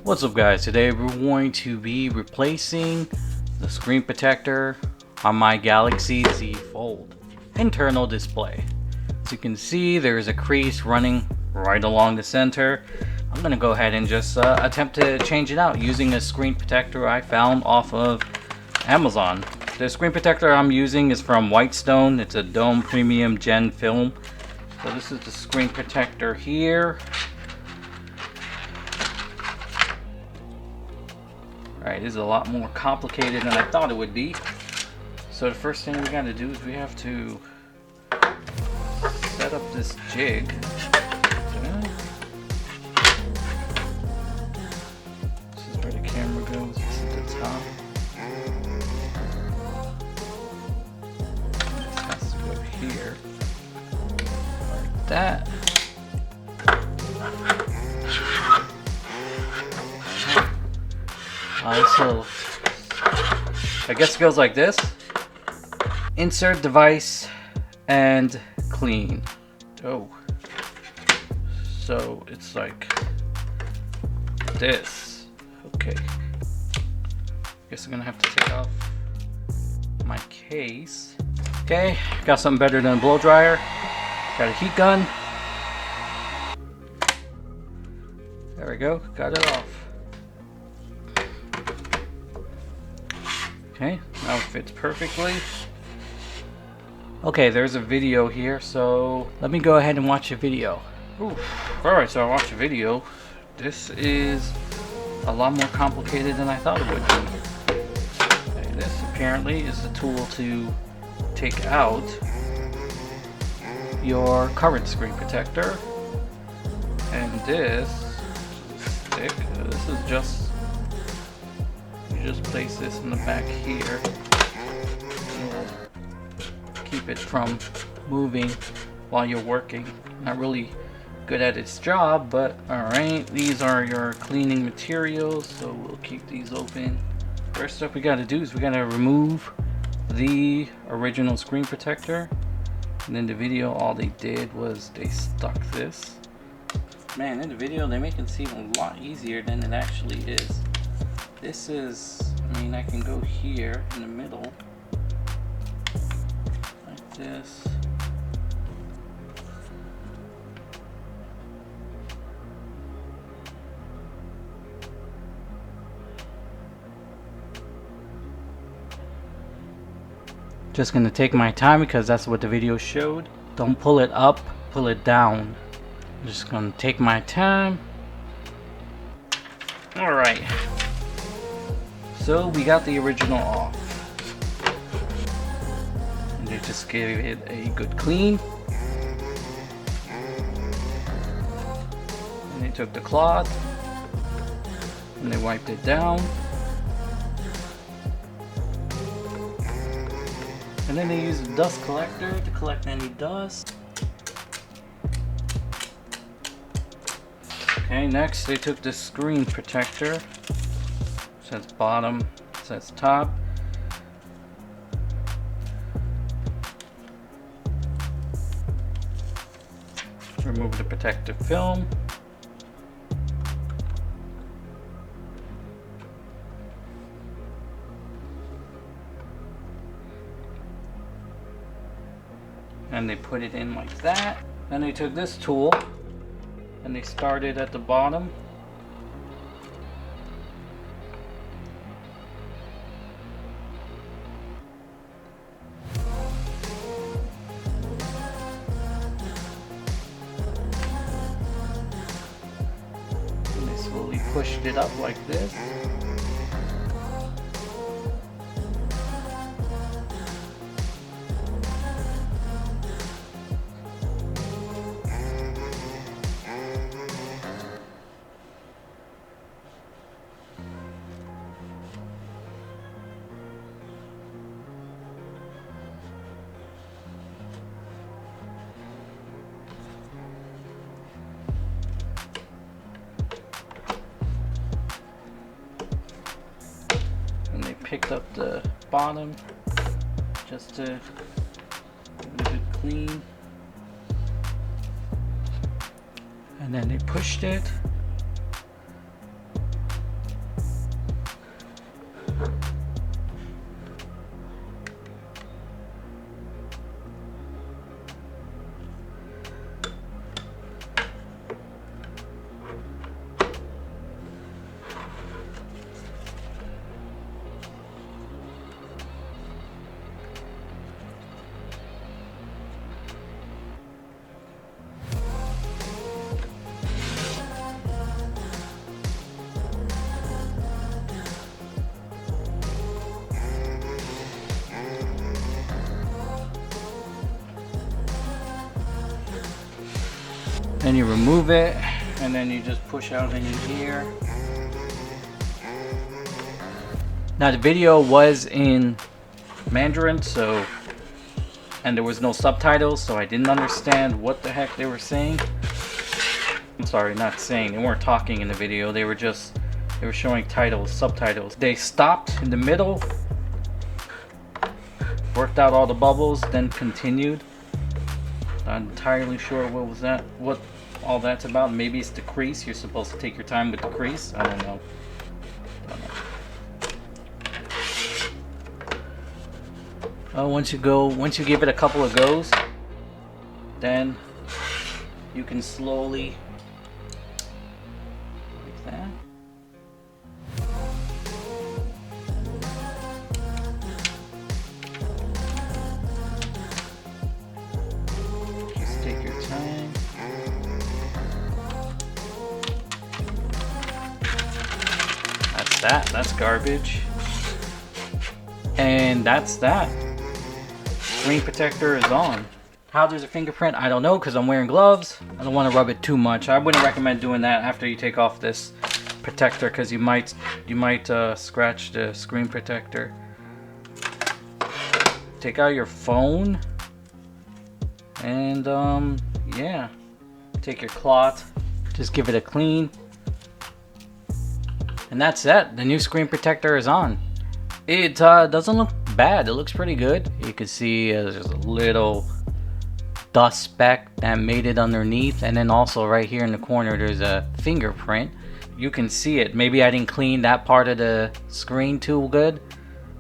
What's up guys, today we're going to be replacing the screen protector on my Galaxy Z Fold internal display. As you can see, there's a crease running right along the center. I'm going to go ahead and just attempt to change it out using a screen protector I found off of Amazon. The screen protector I'm using is from Whitestone. It's a Dome Premium Gen film. So this is the screen protector here. Alright, this is a lot more complicated than I thought it would be. So the first thing we gotta do is we have to set up this jig. Okay. This is where the camera goes. This is the top. This has to go here. Like that. So I guess it goes like this: insert device and clean. Oh, so it's like this. Okay, guess I'm gonna have to take off my case. Okay, got something better than a blow dryer. Got a heat gun. There we go, got it off. Okay, now it fits perfectly. Okay, there's a video here, so let me go ahead and watch a video. Alright, so I watched a video. This is a lot more complicated than I thought it would be. Okay, this apparently is the tool to take out your current screen protector. And this stick, this is just place this in the back here. It'll keep it from moving while you're working. Not really good at its job, but alright. These are your cleaning materials, so we'll keep these open. First up we gotta do is we gotta remove the original screen protector. And in the video all they did was they stuck this. Man, in the video they make it seem a lot easier than it actually is. This is, I mean, I can go here in the middle, like this. Just gonna take my time because that's what the video showed. Don't pull it up, pull it down. I'm just gonna take my time. Alright. So we got the original off, and they just gave it a good clean, and they took the cloth and they wiped it down, and then they used a dust collector to collect any dust. Okay, next they took the screen protector. Says bottom, says top. Remove the protective film. And they put it in like that. Then they took this tool and they started at the bottom. Pushed it up like this. Picked up the bottom just to give it a good clean. and then they pushed it, Then you remove it, and then you just push out in here. Now the video was in Mandarin, so, and there was no subtitles, so I didn't understand what the heck they were saying. I'm sorry, not saying, they weren't talking in the video, they were showing titles, subtitles. They stopped in the middle, worked out all the bubbles, then continued. Not entirely sure what all that's about. Maybe it's the crease. You're supposed to take your time with the crease. I don't know. Once you give it a couple of goes, then you can slowly, like that. Take your time. That's garbage. And that's that. Screen protector is on. How there's a fingerprint, I don't know, because I'm wearing gloves. I don't want to rub it too much. I wouldn't recommend doing that after you take off this protector, because you might scratch the screen protector. Take out your phone. And yeah, take your cloth, just give it a clean, and that's it. The new screen protector is on. It doesn't look bad. It looks pretty good. You can see there's a little dust speck that made it underneath, and then also right here in the corner there's a fingerprint. You can see it. Maybe I didn't clean that part of the screen too good.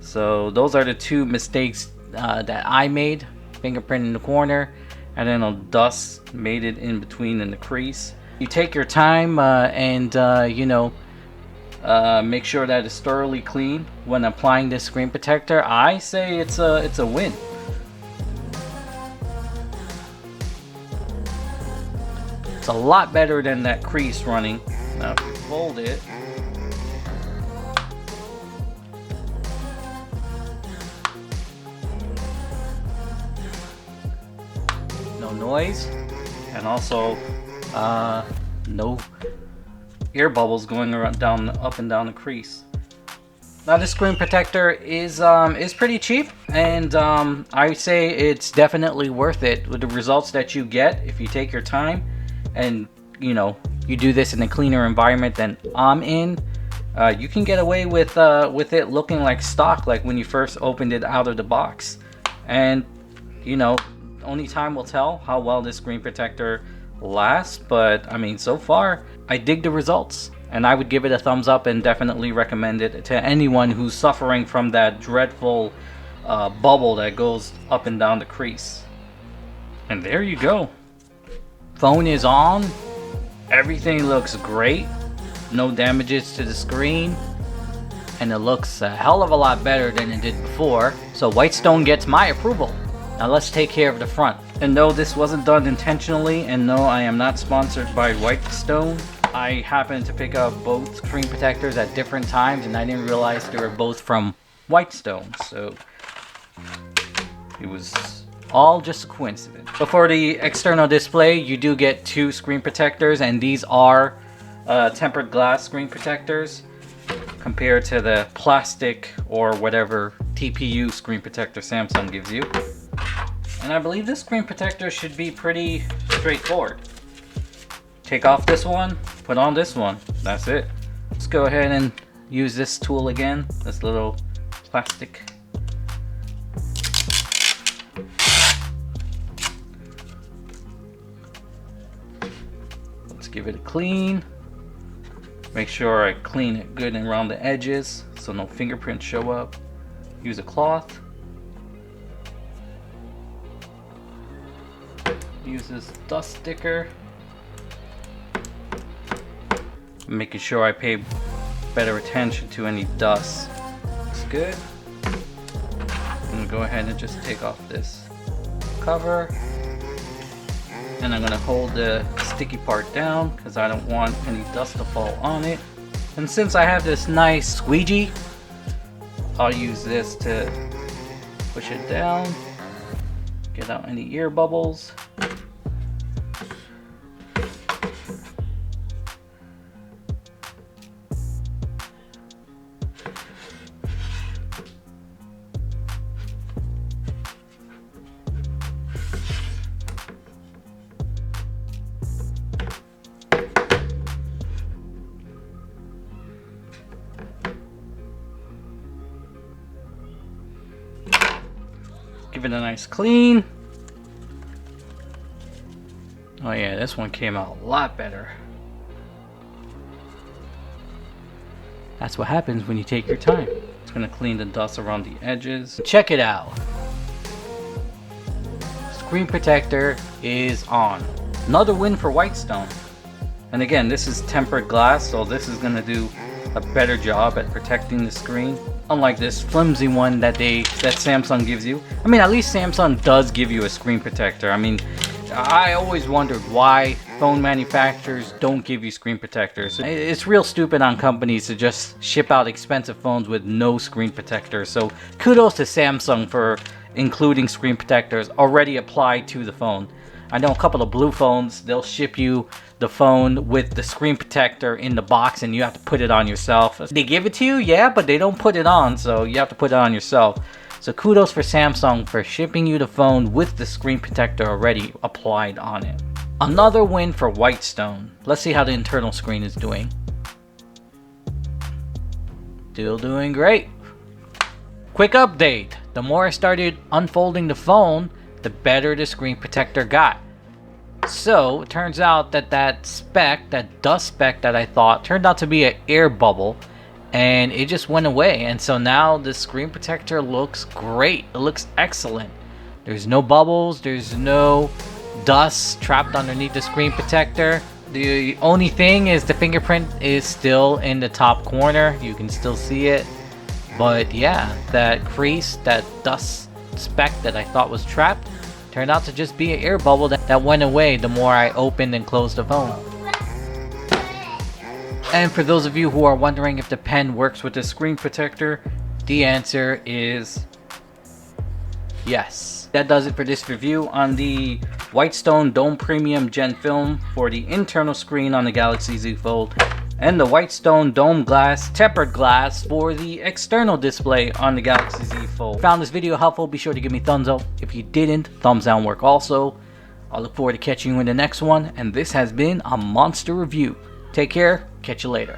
So those are the two mistakes that I made. Fingerprint in the corner, and then a dust made it in between in the crease. You take your time and make sure that it's thoroughly clean when applying this screen protector. I say it's a win. It's a lot better than that crease running. Now if you fold it, noise, and also no air bubbles going around up and down the crease. Now this screen protector is pretty cheap, and I say it's definitely worth it with the results that you get if you take your time and you do this in a cleaner environment than I'm in. You can get away with it looking like stock, like when you first opened it out of the box, and only time will tell how well this screen protector lasts, but I mean, so far I dig the results, and I would give it a thumbs up and definitely recommend it to anyone who's suffering from that dreadful bubble that goes up and down the crease. And there you go. Phone is on. Everything looks great. No damages to the screen, and it looks a hell of a lot better than it did before. So Whitestone gets my approval. Now let's take care of the front. And no, this wasn't done intentionally, and no, I am not sponsored by Whitestone. I happened to pick up both screen protectors at different times, and I didn't realize they were both from Whitestone, so it was all just a coincidence. But for the external display, you do get two screen protectors, and these are tempered glass screen protectors compared to the plastic or whatever TPU screen protector Samsung gives you. And I believe this screen protector should be pretty straightforward. Take off this one, put on this one. That's it. Let's go ahead and use this tool again. This little plastic. Let's give it a clean. Make sure I clean it good and around the edges so no fingerprints show up. Use a cloth. Use this dust sticker. Making sure I pay better attention to any dust. Looks good. I'm gonna go ahead and just take off this cover. And I'm gonna hold the sticky part down because I don't want any dust to fall on it. And since I have this nice squeegee, I'll use this to push it down, get out any ear bubbles. Give it a nice clean. Oh yeah, this one came out a lot better. That's what happens when you take your time. It's gonna clean the dust around the edges. Check it out. Screen protector is on. Another win for Whitestone. And again, this is tempered glass, so this is gonna do a better job at protecting the screen. Unlike this flimsy one that Samsung gives you. I mean, at least Samsung does give you a screen protector. I mean, I always wondered why phone manufacturers don't give you screen protectors. It's real stupid on companies to just ship out expensive phones with no screen protector. So kudos to Samsung for including screen protectors already applied to the phone. I know a couple of blue phones, they'll ship you the phone with the screen protector in the box and you have to put it on yourself. They give it to you, yeah, but they don't put it on, so you have to put it on yourself. So kudos for Samsung for shipping you the phone with the screen protector already applied on it. Another win for Whitestone. Let's see how the internal screen is doing. Still doing great. Quick update. The more I started unfolding the phone, the better the screen protector got. So it turns out that that dust speck that I thought turned out to be an air bubble, and it just went away. And so now the screen protector looks great. It looks excellent. There's no bubbles, there's no dust trapped underneath the screen protector. The only thing is the fingerprint is still in the top corner. You can still see it. But yeah, that crease, that dust speck that I thought was trapped turned out to just be an air bubble that went away the more I opened and closed the phone. And for those of you who are wondering if the pen works with the screen protector, the answer is yes. That does it for this review on the Whitestone Dome Premium Gen Film for the internal screen on the Galaxy Z Fold, and the Whitestone Dome Glass Tempered Glass for the external display on the Galaxy Z Fold. If you found this video helpful, be sure to give me a thumbs up. If you didn't, thumbs down work also. I'll look forward to catching you in the next one, and this has been a monster review. Take care, catch you later.